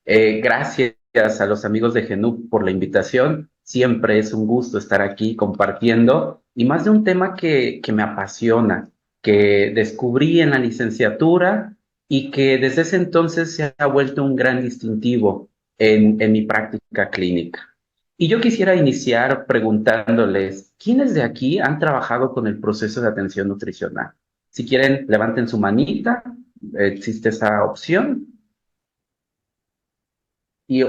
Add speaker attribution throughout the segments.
Speaker 1: Gracias a los amigos de GENUC por la invitación. Siempre es un gusto estar aquí compartiendo y más de un tema que me apasiona, que descubrí en la licenciatura y que desde ese entonces se ha vuelto un gran distintivo en mi práctica clínica. Y yo quisiera iniciar preguntándoles, ¿quiénes de aquí han trabajado con el proceso de atención nutricional? Si quieren, levanten su manita, existe esa opción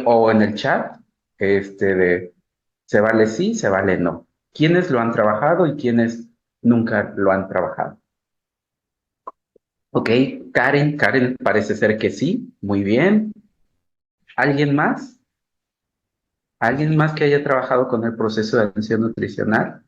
Speaker 1: o en el chat, de se vale sí, se vale no. ¿Quiénes lo han trabajado y quiénes nunca lo han trabajado? Ok, Karen parece ser que sí, muy bien. ¿Alguien más? ¿Alguien más que haya trabajado con el proceso de atención nutricional?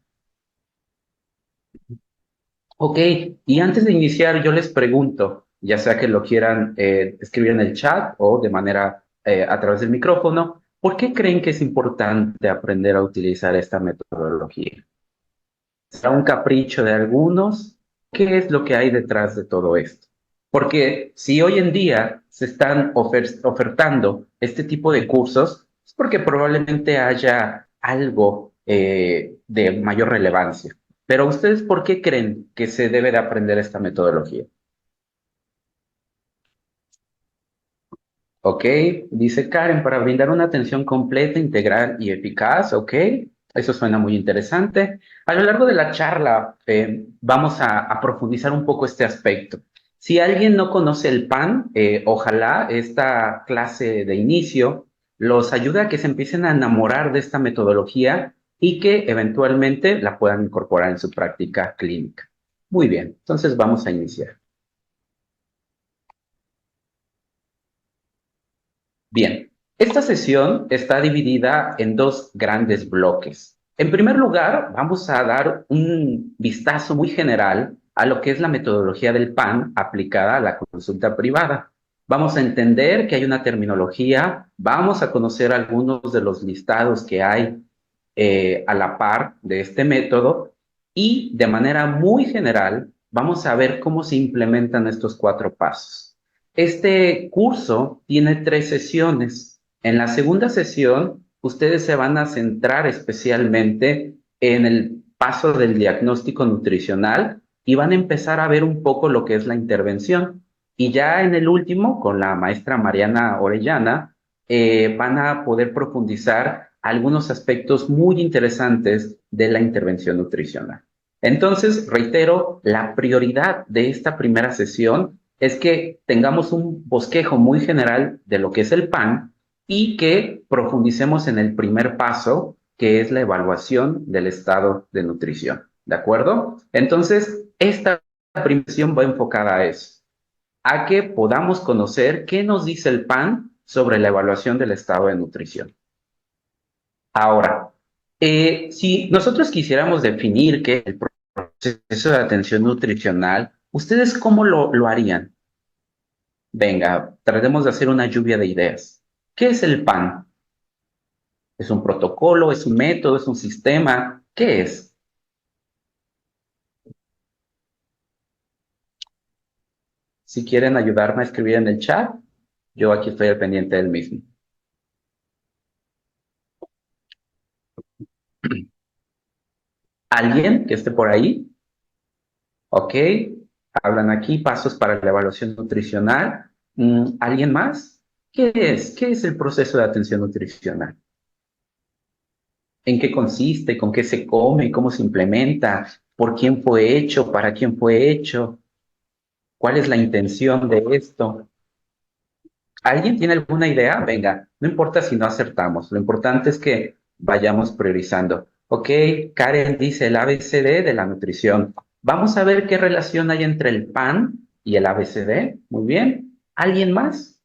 Speaker 1: Ok, y antes de iniciar, yo les pregunto, ya sea que lo quieran escribir en el chat o de manera a través del micrófono, ¿por qué creen que es importante aprender a utilizar esta metodología? ¿Será un capricho de algunos? ¿Qué es lo que hay detrás de todo esto? Porque si hoy en día se están ofertando este tipo de cursos, es porque probablemente haya algo de mayor relevancia. Pero ustedes, ¿por qué creen que se debe de aprender esta metodología? Ok, dice Karen, para brindar una atención completa, integral y eficaz, ok, eso suena muy interesante. A lo largo de la charla vamos a profundizar un poco este aspecto. Si alguien no conoce el PAN, ojalá esta clase de inicio los ayude a que se empiecen a enamorar de esta metodología y que eventualmente la puedan incorporar en su práctica clínica. Muy bien, entonces vamos a iniciar. Bien, esta sesión está dividida en dos grandes bloques. En primer lugar, vamos a dar un vistazo muy general a lo que es la metodología del PAN aplicada a la consulta privada. Vamos a entender que hay una terminología, vamos a conocer algunos de los listados que hay a la par de este método y de manera muy general vamos a ver cómo se implementan estos cuatro pasos. Este curso tiene tres sesiones. En la segunda sesión, ustedes se van a centrar especialmente en el paso del diagnóstico nutricional y van a empezar a ver un poco lo que es la intervención. Y ya en el último, con la maestra Mariana Orellana, van a poder profundizar algunos aspectos muy interesantes de la intervención nutricional. Entonces, reitero, la prioridad de esta primera sesión es que tengamos un bosquejo muy general de lo que es el PAN y que profundicemos en el primer paso, que es la evaluación del estado de nutrición. ¿De acuerdo? Entonces, esta primera sesión va enfocada a eso, a que podamos conocer qué nos dice el PAN sobre la evaluación del estado de nutrición. Ahora, si nosotros quisiéramos definir qué es el proceso de atención nutricional, ¿ustedes cómo lo harían? Venga, tratemos de hacer una lluvia de ideas. ¿Qué es el PAN? ¿Es un protocolo? ¿Es un método? ¿Es un sistema? ¿Qué es? Si quieren ayudarme a escribir en el chat, yo aquí estoy al pendiente del mismo. ¿Alguien que esté por ahí? Ok, hablan aquí, pasos para la evaluación nutricional. ¿Alguien más? ¿Qué es? ¿Qué es el proceso de atención nutricional? ¿En qué consiste? ¿Con qué se come? ¿Cómo se implementa? ¿Por quién fue hecho? ¿Para quién fue hecho? ¿Cuál es la intención de esto? ¿Alguien tiene alguna idea? Venga, no importa si no acertamos, lo importante es que vayamos priorizando. Ok, Karen dice el ABCD de la nutrición. Vamos a ver qué relación hay entre el PAN y el ABCD. Muy bien. ¿Alguien más?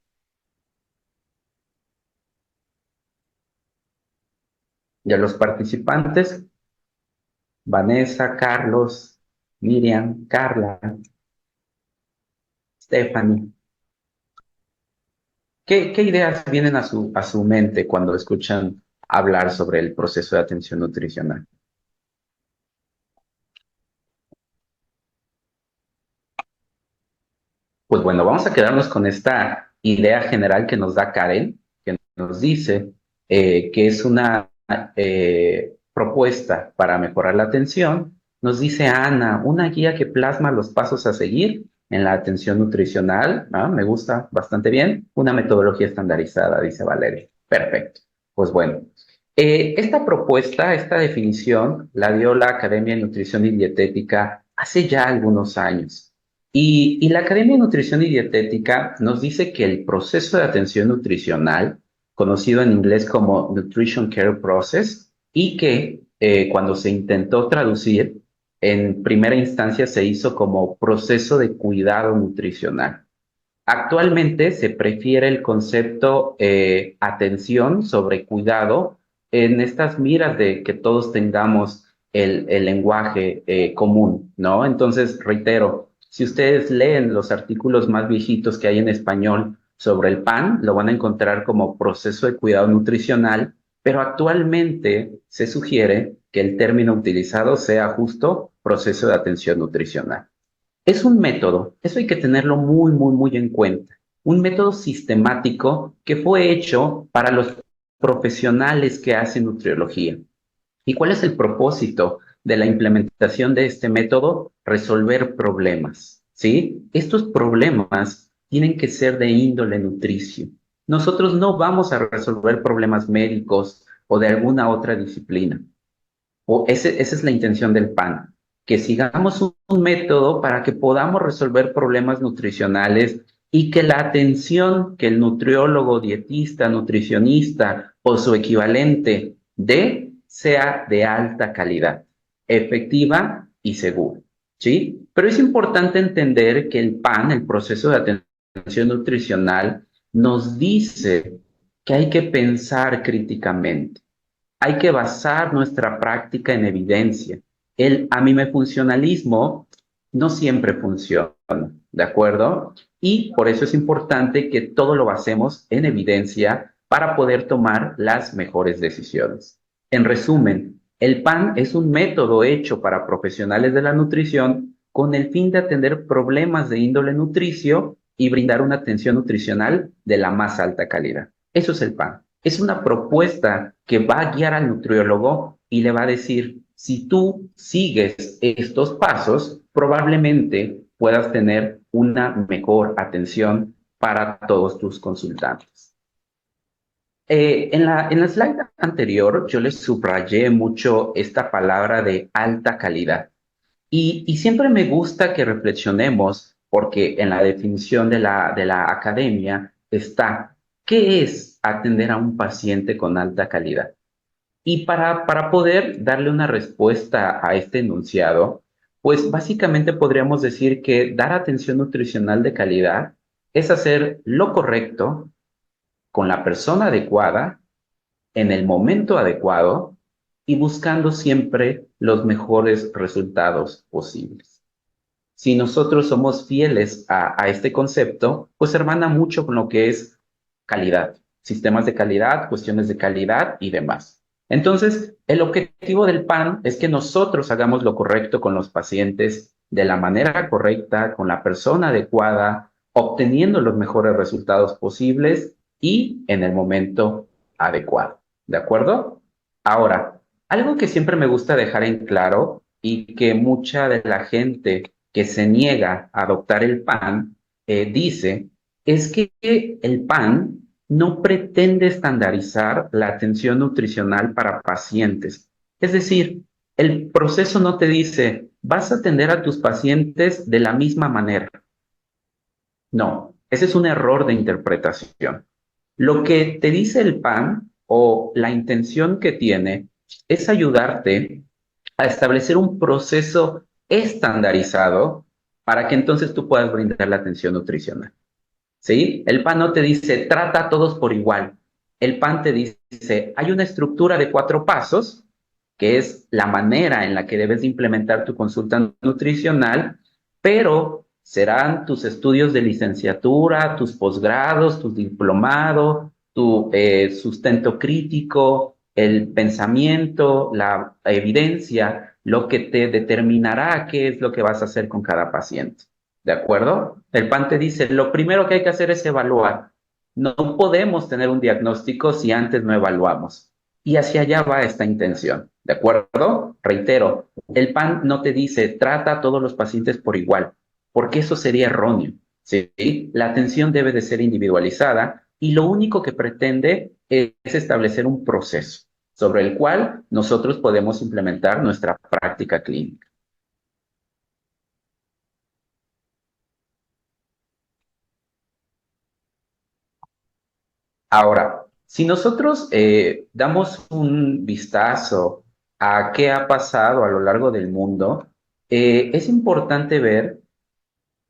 Speaker 1: Ya los participantes, Vanessa, Carlos, Miriam, Carla, Stephanie. ¿Qué ideas vienen a su mente cuando escuchan hablar sobre el proceso de atención nutricional? Pues bueno, vamos a quedarnos con esta idea general que nos da Karen. que nos dice que es una propuesta para mejorar la atención, nos dice Ana, una guía que plasma los pasos a seguir en la atención nutricional. Me gusta bastante bien. Una metodología estandarizada, dice Valeria. Perfecto. Pues bueno, esta propuesta, esta definición, la dio la Academia de Nutrición y Dietética hace ya algunos años. Y la Academia de Nutrición y Dietética nos dice que el proceso de atención nutricional, conocido en inglés como Nutrition Care Process, y que cuando se intentó traducir, en primera instancia se hizo como proceso de cuidado nutricional. Actualmente se prefiere el concepto atención sobre cuidado en estas miras de que todos tengamos el lenguaje común, ¿no? Entonces, reitero, si ustedes leen los artículos más viejitos que hay en español sobre el PAN, lo van a encontrar como proceso de cuidado nutricional, pero actualmente se sugiere que el término utilizado sea justo proceso de atención nutricional. Es un método, eso hay que tenerlo muy, muy, muy en cuenta. Un método sistemático que fue hecho para los profesionales que hacen nutriología. ¿Y cuál es el propósito de la implementación de este método? Resolver problemas, ¿sí? Estos problemas tienen que ser de índole nutricio. Nosotros no vamos a resolver problemas médicos o de alguna otra disciplina. Esa es la intención del PAN, que sigamos un método para que podamos resolver problemas nutricionales y que la atención que el nutriólogo, dietista, nutricionista o su equivalente dé sea de alta calidad, efectiva y segura, ¿sí? Pero es importante entender que el PAN, el proceso de atención nutricional, nos dice que hay que pensar críticamente. Hay que basar nuestra práctica en evidencia. El funcionalismo no siempre funciona, ¿de acuerdo? Y por eso es importante que todo lo basemos en evidencia para poder tomar las mejores decisiones. En resumen, el PAN es un método hecho para profesionales de la nutrición con el fin de atender problemas de índole nutricio y brindar una atención nutricional de la más alta calidad. Eso es el PAN. Es una propuesta que va a guiar al nutriólogo y le va a decir, si tú sigues estos pasos, probablemente puedas tener una mejor atención para todos tus consultantes. En la slide anterior yo les subrayé mucho esta palabra de alta calidad y siempre me gusta que reflexionemos porque en la definición de la academia está, ¿qué es atender a un paciente con alta calidad? Y para poder darle una respuesta a este enunciado, pues básicamente podríamos decir que dar atención nutricional de calidad es hacer lo correcto con la persona adecuada, en el momento adecuado y buscando siempre los mejores resultados posibles. Si nosotros somos fieles a este concepto, pues hermana mucho con lo que es calidad, sistemas de calidad, cuestiones de calidad y demás. Entonces, el objetivo del PAN es que nosotros hagamos lo correcto con los pacientes de la manera correcta, con la persona adecuada, obteniendo los mejores resultados posibles y en el momento adecuado. ¿De acuerdo? Ahora, algo que siempre me gusta dejar en claro y que mucha de la gente que se niega a adoptar el PAN dice es que el PAN no pretende estandarizar la atención nutricional para pacientes. Es decir, el proceso no te dice, vas a atender a tus pacientes de la misma manera. No, ese es un error de interpretación. Lo que te dice el PAN o la intención que tiene es ayudarte a establecer un proceso estandarizado para que entonces tú puedas brindar la atención nutricional. ¿Sí? El PAN no te dice, trata a todos por igual. El PAN te dice, hay una estructura de 4 pasos, que es la manera en la que debes de implementar tu consulta nutricional, pero serán tus estudios de licenciatura, tus posgrados, tu diplomado, tu sustento crítico, el pensamiento, la evidencia, lo que te determinará qué es lo que vas a hacer con cada paciente. ¿De acuerdo? El PAN te dice, lo primero que hay que hacer es evaluar. No podemos tener un diagnóstico si antes no evaluamos. Y hacia allá va esta intención, ¿de acuerdo? Reitero, el PAN no te dice trata a todos los pacientes por igual, porque eso sería erróneo, ¿sí? La atención debe de ser individualizada y lo único que pretende es establecer un proceso sobre el cual nosotros podemos implementar nuestra práctica clínica. Ahora, si nosotros damos un vistazo a qué ha pasado a lo largo del mundo, es importante ver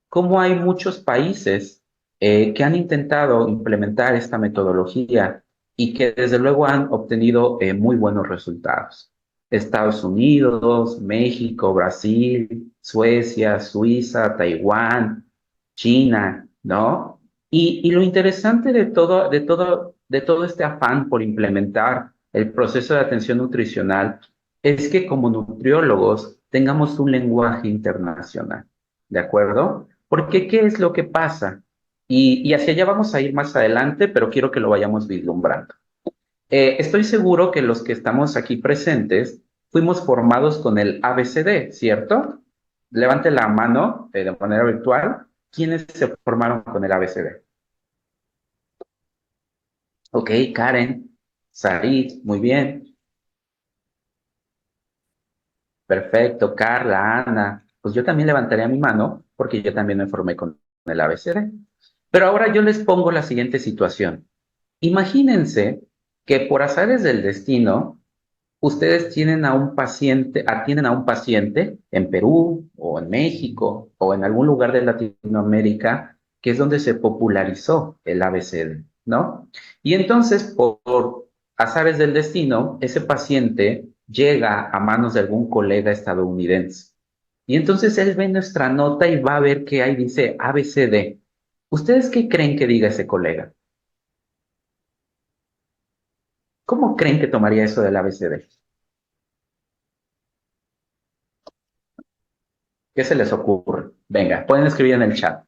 Speaker 1: cómo hay muchos países que han intentado implementar esta metodología y que desde luego han obtenido muy buenos resultados. Estados Unidos, México, Brasil, Suecia, Suiza, Taiwán, China, ¿no? Y lo interesante de todo este afán por implementar el proceso de atención nutricional es que como nutriólogos tengamos un lenguaje internacional, ¿de acuerdo? Porque, ¿qué es lo que pasa? Y hacia allá vamos a ir más adelante, pero quiero que lo vayamos vislumbrando. Estoy seguro que los que estamos aquí presentes fuimos formados con el ABCD, ¿cierto? Levante la mano de manera virtual. ¿Quiénes se formaron con el ABCD? Ok, Karen, Sarit, muy bien, perfecto, Carla, Ana. Pues yo también levantaría mi mano porque yo también me formé con el ABCD. Pero ahora yo les pongo la siguiente situación. Imagínense que por azares del destino, ustedes atienden a un paciente en Perú o en México o en algún lugar de Latinoamérica, que es donde se popularizó el ABCD, ¿no? Y entonces, por azares del destino, ese paciente llega a manos de algún colega estadounidense. Y entonces él ve nuestra nota y va a ver que ahí dice ABCD. ¿Ustedes qué creen que diga ese colega? ¿Cómo creen que tomaría eso del ABCD? ¿Qué se les ocurre? Venga, pueden escribir en el chat.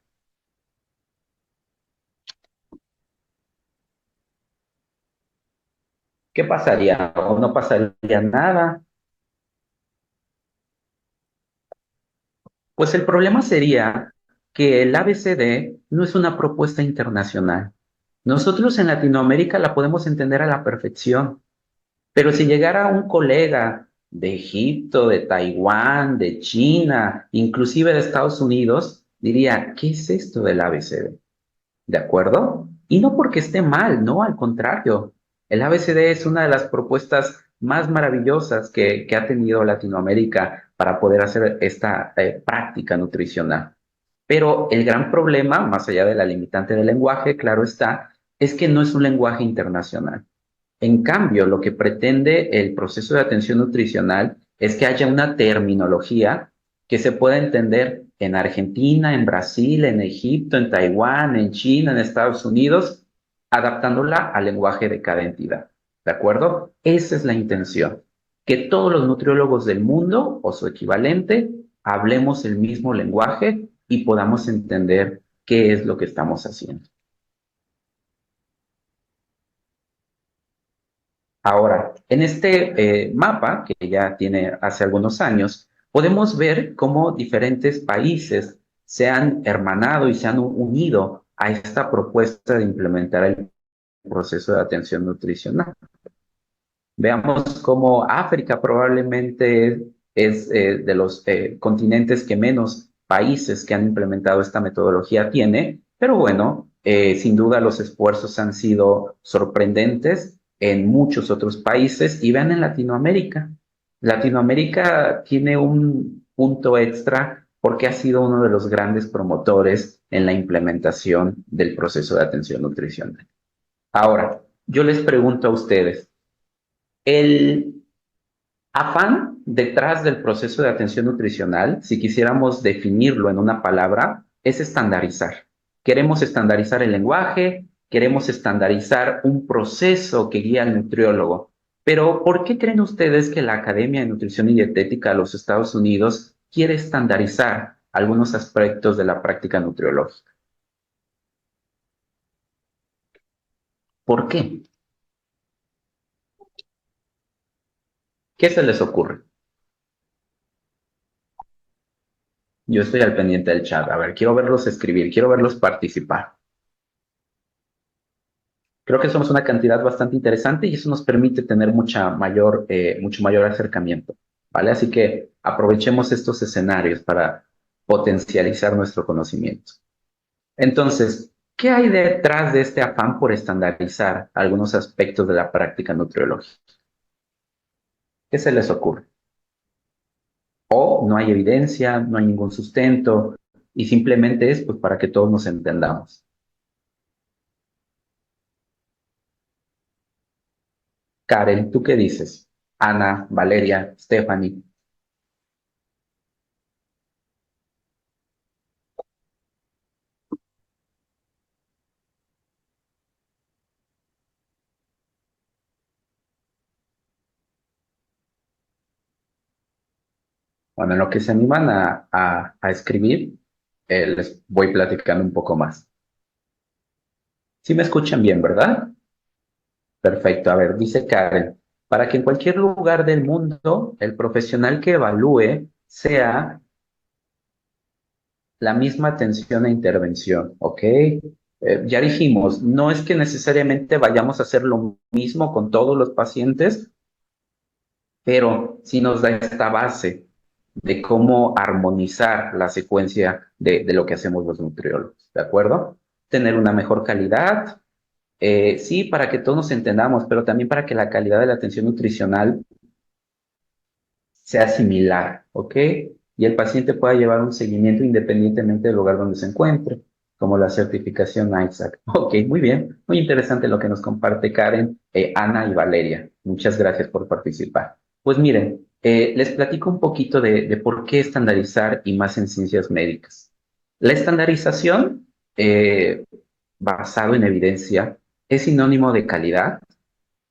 Speaker 1: ¿Qué pasaría? ¿O no pasaría nada? Pues el problema sería que el ABCD no es una propuesta internacional. Nosotros en Latinoamérica la podemos entender a la perfección, pero si llegara un colega de Egipto, de Taiwán, de China, inclusive de Estados Unidos, diría, ¿qué es esto del ABCD? ¿De acuerdo? Y no porque esté mal, no, al contrario. El ABCD es una de las propuestas más maravillosas que ha tenido Latinoamérica para poder hacer esta práctica nutricional. Pero el gran problema, más allá de la limitante del lenguaje, claro está, es que no es un lenguaje internacional. En cambio, lo que pretende el proceso de atención nutricional es que haya una terminología que se pueda entender en Argentina, en Brasil, en Egipto, en Taiwán, en China, en Estados Unidos, adaptándola al lenguaje de cada entidad. ¿De acuerdo? Esa es la intención. Que todos los nutriólogos del mundo o su equivalente hablemos el mismo lenguaje y podamos entender qué es lo que estamos haciendo. Ahora, en este mapa, que ya tiene hace algunos años, podemos ver cómo diferentes países se han hermanado y se han unido a esta propuesta de implementar el proceso de atención nutricional. Veamos cómo África probablemente es de los continentes que menos países que han implementado esta metodología tiene, pero bueno, sin duda los esfuerzos han sido sorprendentes en muchos otros países y vean en Latinoamérica. Latinoamérica tiene un punto extra porque ha sido uno de los grandes promotores en la implementación del proceso de atención nutricional. Ahora, yo les pregunto a ustedes, el afán detrás del proceso de atención nutricional, si quisiéramos definirlo en una palabra, es estandarizar. Queremos estandarizar el lenguaje, queremos estandarizar un proceso que guía al nutriólogo. Pero, ¿por qué creen ustedes que la Academia de Nutrición y Dietética de los Estados Unidos quiere estandarizar algunos aspectos de la práctica nutriológica? ¿Por qué? ¿Qué se les ocurre? Yo estoy al pendiente del chat. A ver, quiero verlos escribir, quiero verlos participar. Creo que somos una cantidad bastante interesante y eso nos permite tener mucho mayor acercamiento, ¿vale? Así que aprovechemos estos escenarios para potencializar nuestro conocimiento. Entonces, ¿qué hay detrás de este afán por estandarizar algunos aspectos de la práctica nutriológica? ¿Qué se les ocurre? O no hay evidencia, no hay ningún sustento y simplemente es pues, para que todos nos entendamos. Karen, ¿tú qué dices? Ana, Valeria, Stephanie. Bueno, en lo que se animan a escribir, les voy platicando un poco más. Sí me escuchan bien, ¿verdad? Perfecto. A ver, dice Karen, para que en cualquier lugar del mundo el profesional que evalúe sea la misma atención e intervención, ¿ok? Ya dijimos, no es que necesariamente vayamos a hacer lo mismo con todos los pacientes, pero sí nos da esta base de cómo armonizar la secuencia de lo que hacemos los nutriólogos, ¿de acuerdo? Tener una mejor calidad, sí, para que todos nos entendamos, pero también para que la calidad de la atención nutricional sea similar, ¿ok? Y el paciente pueda llevar un seguimiento independientemente del lugar donde se encuentre, como la certificación ISAC. Ok, muy bien, muy interesante lo que nos comparte Karen, Ana y Valeria. Muchas gracias por participar. Pues miren, les platico un poquito de por qué estandarizar y más en ciencias médicas. La estandarización, basado en evidencia, es sinónimo de calidad,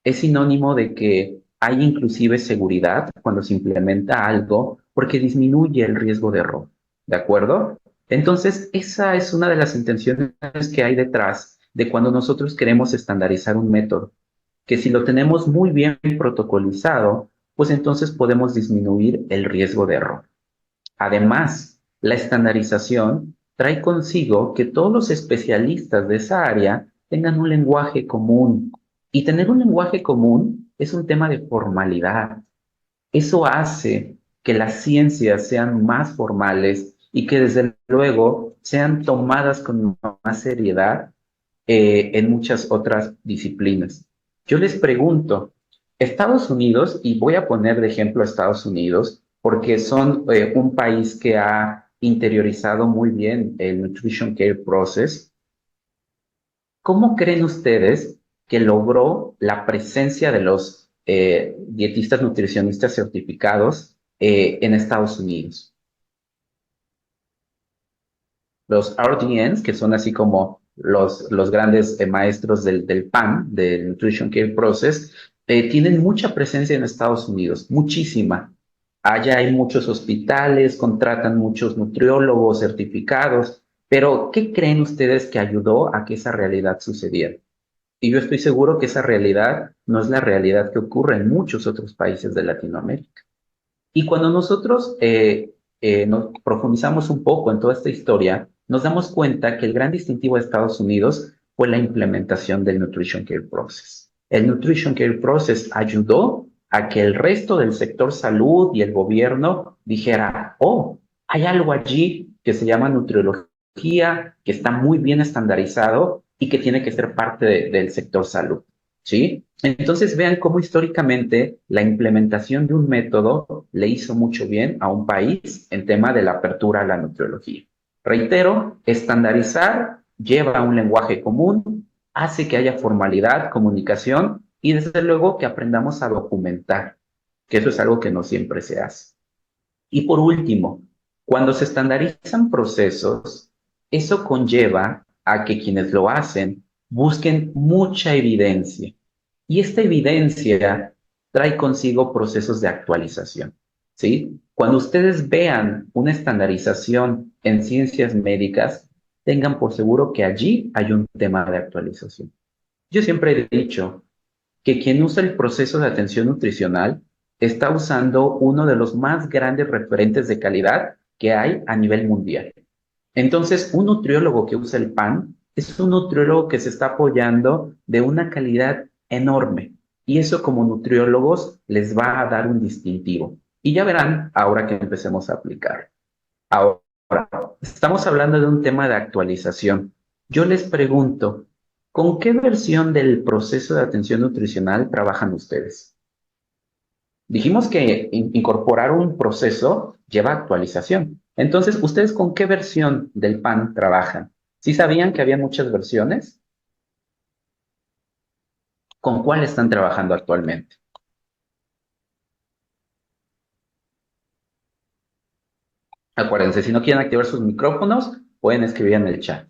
Speaker 1: es sinónimo de que hay inclusive seguridad cuando se implementa algo porque disminuye el riesgo de error, ¿de acuerdo? Entonces, esa es una de las intenciones que hay detrás de cuando nosotros queremos estandarizar un método, que si lo tenemos muy bien protocolizado, pues entonces podemos disminuir el riesgo de error. Además, la estandarización trae consigo que todos los especialistas de esa área tengan un lenguaje común. Y tener un lenguaje común es un tema de formalidad. Eso hace que las ciencias sean más formales y que desde luego sean tomadas con más seriedad en muchas otras disciplinas. Yo les pregunto, Estados Unidos, y voy a poner de ejemplo a Estados Unidos, porque son un país que ha interiorizado muy bien el Nutrition Care Process, ¿cómo creen ustedes que logró la presencia de los dietistas nutricionistas certificados en Estados Unidos? Los RDNs, que son así como los grandes maestros del PAN, del Nutrition Care Process, tienen mucha presencia en Estados Unidos, muchísima. Allá hay muchos hospitales, contratan muchos nutriólogos certificados, pero ¿qué creen ustedes que ayudó a que esa realidad sucediera? Y yo estoy seguro que esa realidad no es la realidad que ocurre en muchos otros países de Latinoamérica. Y cuando nosotros nos profundizamos un poco en toda esta historia, nos damos cuenta que el gran distintivo de Estados Unidos fue la implementación del Nutrition Care Process. El Nutrition Care Process ayudó a que el resto del sector salud y el gobierno dijera, oh, hay algo allí que se llama nutriología, que está muy bien estandarizado y que tiene que ser parte del sector salud. ¿Sí? Entonces vean cómo históricamente la implementación de un método le hizo mucho bien a un país en tema de la apertura a la nutriología. Reitero, estandarizar lleva a un lenguaje común, hace que haya formalidad, comunicación y desde luego que aprendamos a documentar, que eso es algo que no siempre se hace. Y por último, cuando se estandarizan procesos, eso conlleva a que quienes lo hacen busquen mucha evidencia. Y esta evidencia trae consigo procesos de actualización, ¿sí? Cuando ustedes vean una estandarización en ciencias médicas, tengan por seguro que allí hay un tema de actualización. Yo siempre he dicho que quien usa el proceso de atención nutricional está usando uno de los más grandes referentes de calidad que hay a nivel mundial. Entonces, un nutriólogo que usa el PAN es un nutriólogo que se está apoyando de una calidad enorme. Y eso como nutriólogos les va a dar un distintivo. Y ya verán ahora que empecemos a aplicar. Ahora, estamos hablando de un tema de actualización. Yo les pregunto, ¿con qué versión del proceso de atención nutricional trabajan ustedes? Dijimos que incorporar un proceso lleva actualización. Entonces, ¿ustedes con qué versión del PAN trabajan? ¿Sí sabían que había muchas versiones? ¿Con cuál están trabajando actualmente? Acuérdense, si no quieren activar sus micrófonos, pueden escribir en el chat.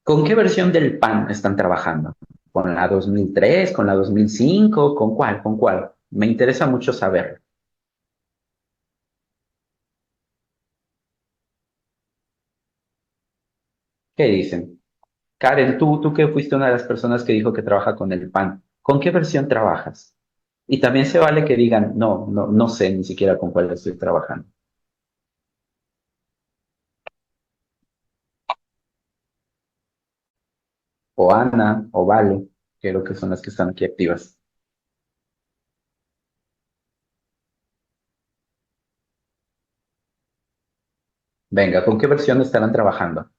Speaker 1: ¿Con qué versión del PAN están trabajando? ¿Con la 2003? ¿Con la 2005? ¿Con cuál? ¿Con cuál? Me interesa mucho saber. ¿Qué dicen? Karen, tú que fuiste una de las personas que dijo que trabaja con el PAN, ¿con qué versión trabajas? Y también se vale que digan, no, no, no sé ni siquiera con cuál estoy trabajando. O Ana, o Vale, creo que son las que están aquí activas. Venga, ¿con qué versión estarán trabajando?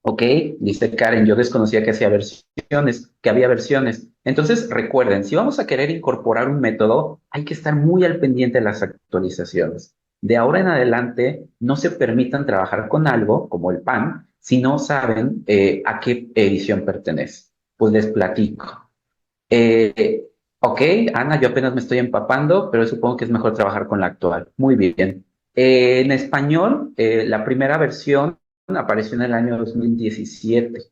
Speaker 1: Ok, dice Karen, yo desconocía que hacía versiones, que había versiones. Entonces, recuerden, si vamos a querer incorporar un método, hay que estar muy al pendiente de las actualizaciones. De ahora en adelante, no se permitan trabajar con algo como el PAN si no saben a qué edición pertenece. Pues les platico. Eh, ok, Ana, yo apenas me estoy empapando, pero supongo que es mejor trabajar con la actual. Muy bien. En español, la primera versión apareció en el año 2017.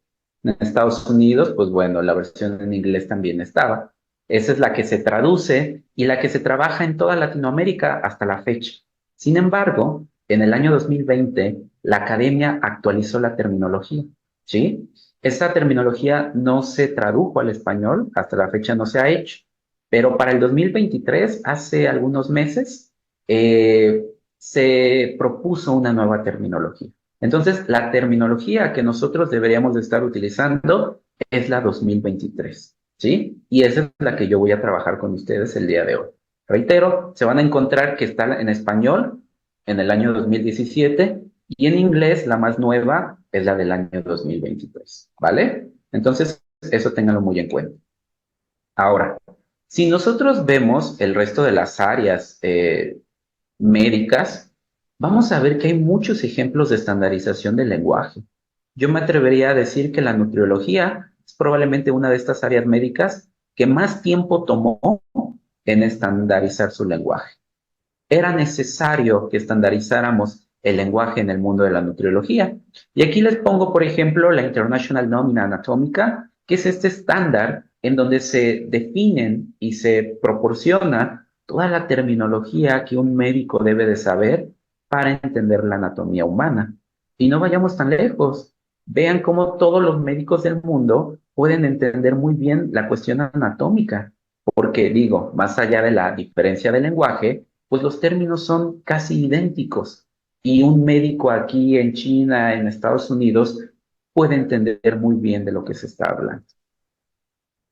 Speaker 1: En Estados Unidos, pues bueno, la versión en inglés también estaba. Esa es la que se traduce y la que se trabaja en toda Latinoamérica hasta la fecha. Sin embargo, en el año 2020, la academia actualizó la terminología, ¿sí? Esta terminología no se tradujo al español, hasta la fecha no se ha hecho, pero para el 2023, hace algunos meses, se propuso una nueva terminología. Entonces, la terminología que nosotros deberíamos de estar utilizando es la 2023, ¿sí? Y esa es la que yo voy a trabajar con ustedes el día de hoy. Reitero, se van a encontrar que está en español en el año 2017 y en inglés la más nueva es la del año 2023, ¿vale? Entonces, eso ténganlo muy en cuenta. Ahora, si nosotros vemos el resto de las áreas médicas, vamos a ver que hay muchos ejemplos de estandarización del lenguaje. Yo me atrevería a decir que la nutriología es probablemente una de estas áreas médicas que más tiempo tomó en estandarizar su lenguaje. Era necesario que estandarizáramos el lenguaje en el mundo de la nutriología. Y aquí les pongo, por ejemplo, la International Nómina Anatómica, que es este estándar en donde se definen y se proporciona toda la terminología que un médico debe de saber para entender la anatomía humana. Y no vayamos tan lejos. Vean cómo todos los médicos del mundo pueden entender muy bien la cuestión anatómica, porque digo, más allá de la diferencia del lenguaje, pues los términos son casi idénticos y un médico aquí en China, en Estados Unidos, puede entender muy bien de lo que se está hablando.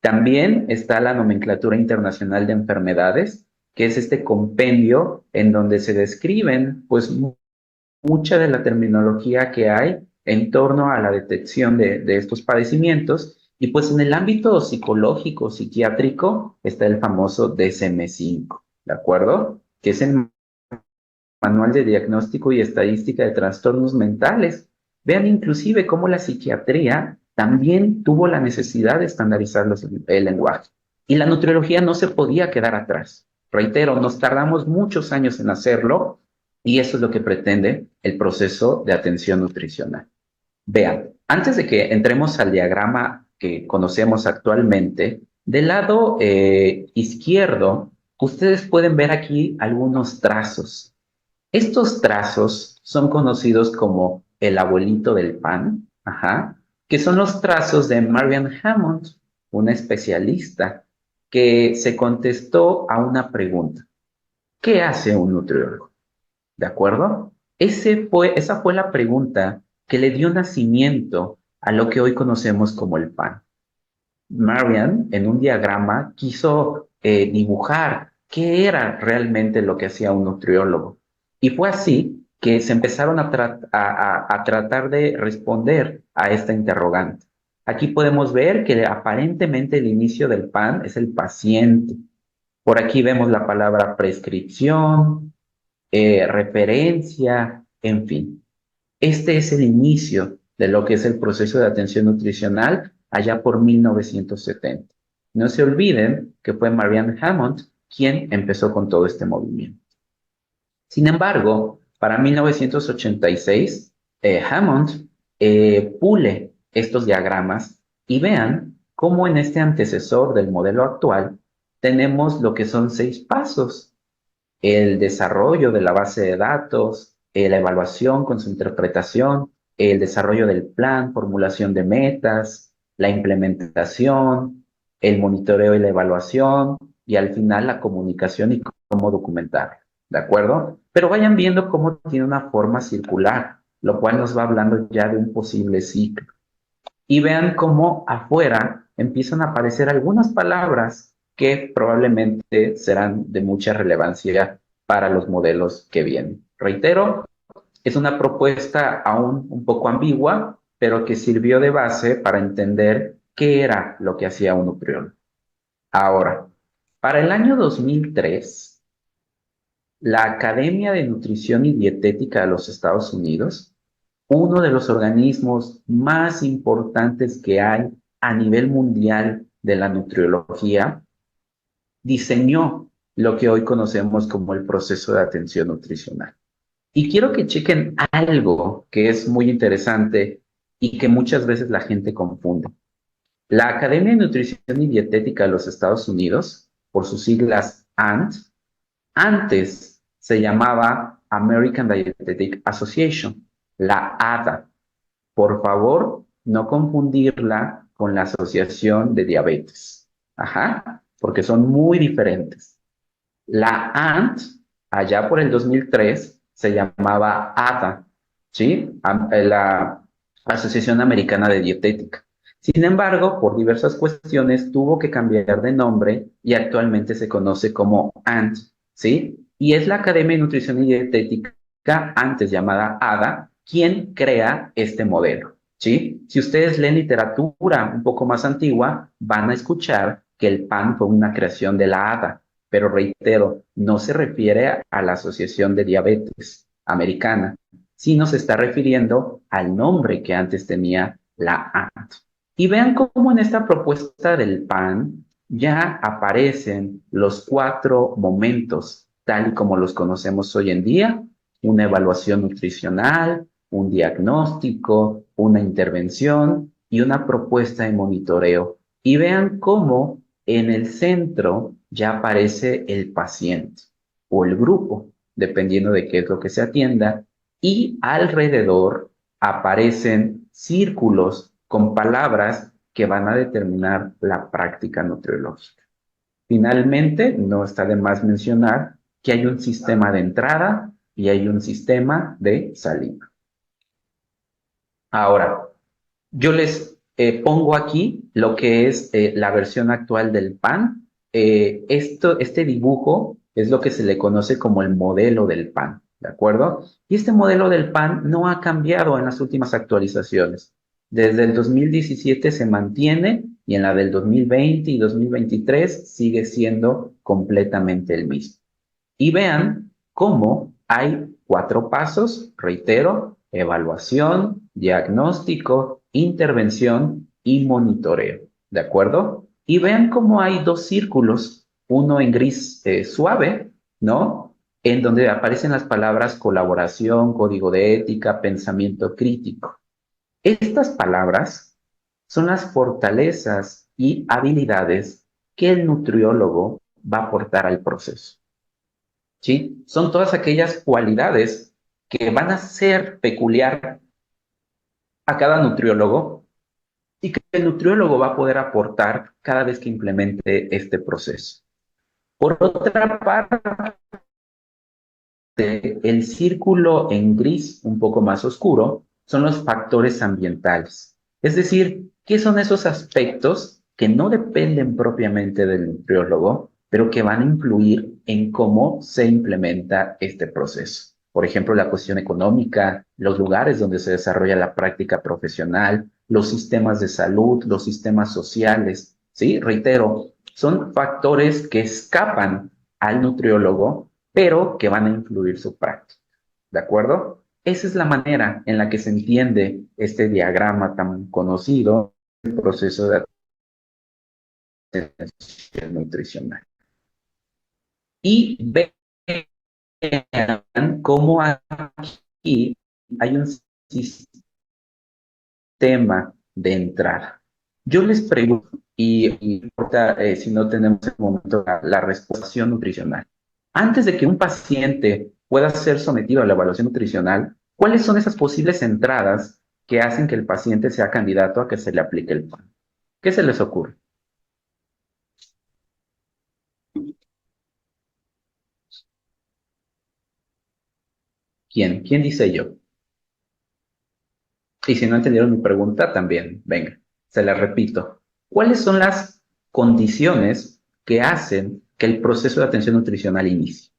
Speaker 1: También está la nomenclatura internacional de enfermedades, que es este compendio en donde se describen pues mucha de la terminología que hay en torno a la detección de estos padecimientos. Y pues en el ámbito psicológico, psiquiátrico, está el famoso DSM-5, ¿de acuerdo? Que es el Manual de Diagnóstico y Estadística de Trastornos Mentales. Vean inclusive cómo la psiquiatría también tuvo la necesidad de estandarizar el lenguaje. Y la nutriología no se podía quedar atrás. Reitero, nos tardamos muchos años en hacerlo y eso es lo que pretende el proceso de atención nutricional. Vean, antes de que entremos al diagrama que conocemos actualmente, del lado izquierdo, ustedes pueden ver aquí algunos trazos. Estos trazos son conocidos como el abuelito del pan ajá, que son los trazos de Marian Hammond, una especialista que se contestó a una pregunta. ¿Qué hace un nutriólogo? ¿De acuerdo? Esa fue la pregunta que le dio nacimiento a lo que hoy conocemos como el PAN. Marian, en un diagrama, quiso dibujar qué era realmente lo que hacía un nutriólogo. Y fue así que se empezaron a tratar de responder a esta interrogante. Aquí podemos ver que aparentemente el inicio del PAN es el paciente. Por aquí vemos la palabra prescripción, referencia, en fin. Este es el inicio de lo que es el proceso de atención nutricional allá por 1970. No se olviden que fue Marianne Hammond quien empezó con todo este movimiento. Sin embargo, para 1986, Hammond pule estos diagramas y vean cómo en este antecesor del modelo actual tenemos lo que son 6 pasos: el desarrollo de la base de datos, la evaluación con su interpretación, el desarrollo del plan, formulación de metas, la implementación, el monitoreo y la evaluación, y al final la comunicación y cómo documentar. ¿De acuerdo? Pero vayan viendo cómo tiene una forma circular, lo cual nos va hablando ya de un posible ciclo. Y vean cómo afuera empiezan a aparecer algunas palabras que probablemente serán de mucha relevancia para los modelos que vienen. Reitero, es una propuesta aún un poco ambigua, pero que sirvió de base para entender qué era lo que hacía un nutriólogo. Ahora, para el año 2003, la Academia de Nutrición y Dietética de los Estados Unidos, uno de los organismos más importantes que hay a nivel mundial de la nutriología, diseñó lo que hoy conocemos como el proceso de atención nutricional. Y quiero que chequen algo que es muy interesante y que muchas veces la gente confunde. La Academia de Nutrición y Dietética de los Estados Unidos, por sus siglas ANT, antes se llamaba American Dietetic Association, la ADA. Por favor, no confundirla con la Asociación de Diabetes. Ajá, porque son muy diferentes. La ANT, allá por el 2003, se llamaba ADA, ¿sí? La Asociación Americana de Dietética. Sin embargo, por diversas cuestiones, tuvo que cambiar de nombre y actualmente se conoce como ANT, ¿sí? Y es la Academia de Nutrición y Dietética, antes llamada ADA, quien crea este modelo, ¿sí? Si ustedes leen literatura un poco más antigua, van a escuchar que el PAN fue una creación de la ADA, pero reitero, no se refiere a la Asociación de Diabetes Americana, sino se está refiriendo al nombre que antes tenía la ANT. Y vean cómo en esta propuesta del PAN ya aparecen los 4 momentos, tal y como los conocemos hoy en día: una evaluación nutricional, un diagnóstico, una intervención y una propuesta de monitoreo. Y vean cómo en el centro ya aparece el paciente o el grupo, dependiendo de qué es lo que se atienda, y alrededor aparecen círculos con palabras que van a determinar la práctica nutriológica. Finalmente, no está de más mencionar que hay un sistema de entrada y hay un sistema de salida. Ahora, yo les pongo aquí lo que es la versión actual del PAN. Este dibujo es lo que se le conoce como el modelo del PAN, ¿de acuerdo? Y este modelo del PAN no ha cambiado en las últimas actualizaciones. Desde el 2017 se mantiene y en la del 2020 y 2023 sigue siendo completamente el mismo. Y vean cómo hay 4 pasos: reitero, evaluación, diagnóstico, intervención y monitoreo. ¿De acuerdo? Y vean cómo hay 2 círculos, uno en gris suave, ¿no? En donde aparecen las palabras colaboración, código de ética, pensamiento crítico. Estas palabras son las fortalezas y habilidades que el nutriólogo va a aportar al proceso. ¿Sí? Son todas aquellas cualidades que van a ser peculiar a cada nutriólogo y que el nutriólogo va a poder aportar cada vez que implemente este proceso. Por otra parte, el círculo en gris, un poco más oscuro, son los factores ambientales. Es decir, ¿qué son esos aspectos que no dependen propiamente del nutriólogo, pero que van a influir en cómo se implementa este proceso? Por ejemplo, la cuestión económica, los lugares donde se desarrolla la práctica profesional, los sistemas de salud, los sistemas sociales. Sí, reitero, son factores que escapan al nutriólogo pero que van a influir su práctica. ¿De acuerdo? Esa es la manera en la que se entiende este diagrama tan conocido, el proceso de atención nutricional. Y vean cómo aquí hay un sistema de entrada. Yo les pregunto, y importa si no tenemos en el momento la respuesta nutricional. Antes de que un paciente pueda ser sometido a la evaluación nutricional, ¿cuáles son esas posibles entradas que hacen que el paciente sea candidato a que se le aplique el plan? ¿Qué se les ocurre? ¿Quién? ¿Quién dice yo? Y si no entendieron mi pregunta, también, venga, se la repito. ¿Cuáles son las condiciones que hacen que el proceso de atención nutricional inicie?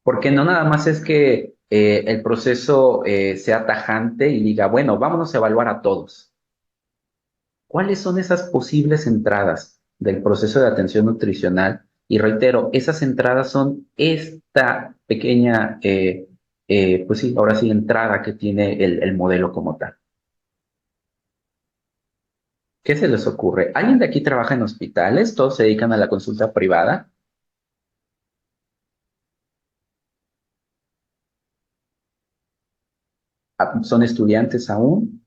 Speaker 1: Porque no nada más es que el proceso sea tajante y diga, bueno, vámonos a evaluar a todos. ¿Cuáles son esas posibles entradas del proceso de atención nutricional? Y reitero, esas entradas son esta pequeña, pues sí, ahora sí, entrada que tiene el modelo como tal. ¿Qué se les ocurre? ¿Alguien de aquí trabaja en hospitales? ¿Todos se dedican a la consulta privada? ¿Son estudiantes aún?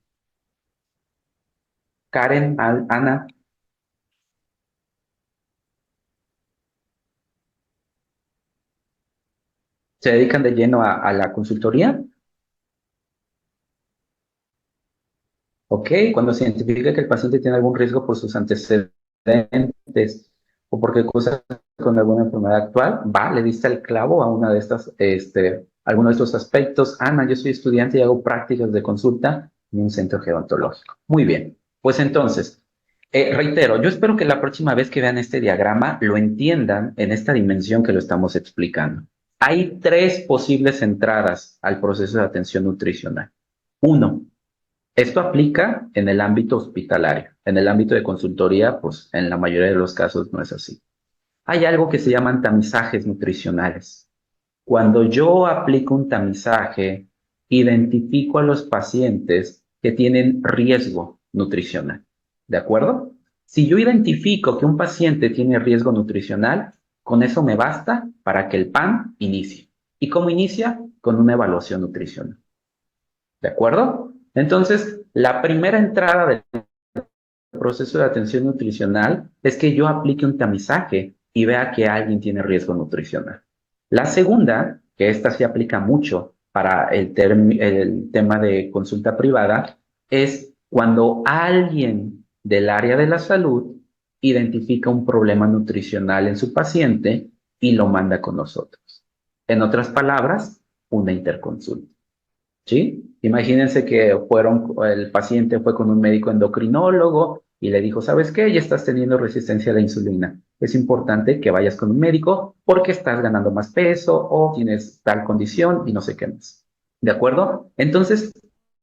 Speaker 1: Karen, Ana, ¿se dedican de lleno a la consultoría? Ok, cuando se identifica que el paciente tiene algún riesgo por sus antecedentes o porque cosas con alguna enfermedad actual, va, le diste el clavo a una de estas, alguno de estos aspectos. Ana, yo soy estudiante y hago prácticas de consulta en un centro gerontológico. Muy bien, pues entonces, reitero, yo espero que la próxima vez que vean este diagrama lo entiendan en esta dimensión que lo estamos explicando. Hay tres posibles entradas al proceso de atención nutricional. Uno, esto aplica en el ámbito hospitalario. En el ámbito de consultoría, pues en la mayoría de los casos no es así. Hay algo que se llaman tamizajes nutricionales. Cuando yo aplico un tamizaje, identifico a los pacientes que tienen riesgo nutricional. ¿De acuerdo? Si yo identifico que un paciente tiene riesgo nutricional, con eso me basta para que el PAN inicie. ¿Y cómo inicia? Con una evaluación nutricional. ¿De acuerdo? Entonces, la primera entrada del proceso de atención nutricional es que yo aplique un tamizaje y vea que alguien tiene riesgo nutricional. La segunda, que esta se aplica mucho para el tema de consulta privada, es cuando alguien del área de la salud identifica un problema nutricional en su paciente y lo manda con nosotros. En otras palabras, una interconsulta. ¿Sí? Imagínense que el paciente fue con un médico endocrinólogo y le dijo, ¿sabes qué? Ya estás teniendo resistencia a la insulina. Es importante que vayas con un médico porque estás ganando más peso o tienes tal condición y no sé qué más. ¿De acuerdo? Entonces,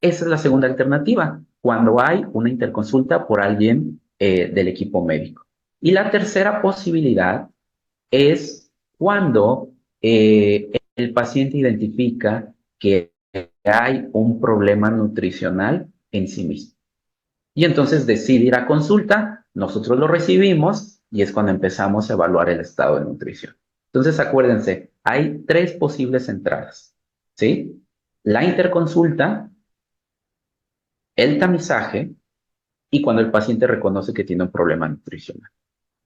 Speaker 1: esa es la segunda alternativa, cuando hay una interconsulta por alguien del equipo médico. Y la tercera posibilidad es cuando el paciente identifica que hay un problema nutricional en sí mismo. Y entonces decide ir a consulta, nosotros lo recibimos y es cuando empezamos a evaluar el estado de nutrición. Entonces acuérdense, hay tres posibles entradas, ¿sí? La interconsulta, el tamizaje y cuando el paciente reconoce que tiene un problema nutricional.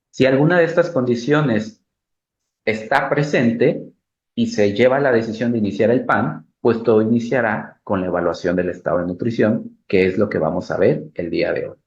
Speaker 1: Si alguna de estas condiciones está presente y se lleva la decisión de iniciar el PAN, pues todo iniciará con la evaluación del estado de nutrición, que es lo que vamos a ver el día de hoy.